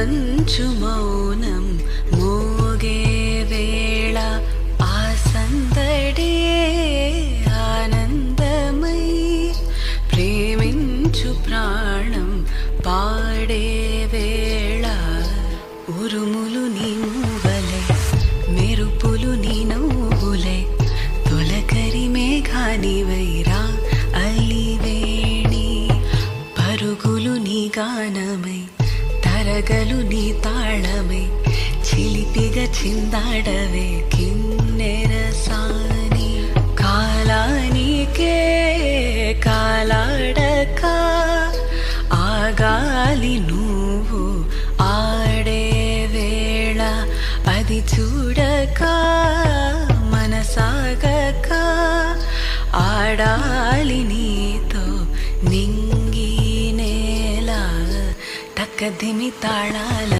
మంచు మౌనం మోగే వేళ ఆ సందడే ఆనందమై ప్రేమించు ప్రాణం పాడే వేళ ఉరుములు నీ మూవలే మెరుపులు నీ నవ్వులే తొలకరి మేఘానివైరా అలివేణి పరుగులు నీ గానమై తరగలు నీ తాళమై చిలిపిగా చిందాడవే కిన్నెరసాని కాలానికే కాలాడక ఆగాలి నువ్వు ఆడే వేళ అది చూడక మనసాగక ఆడాలి నీతో నింగి నేల తక్కదిమి తాళాల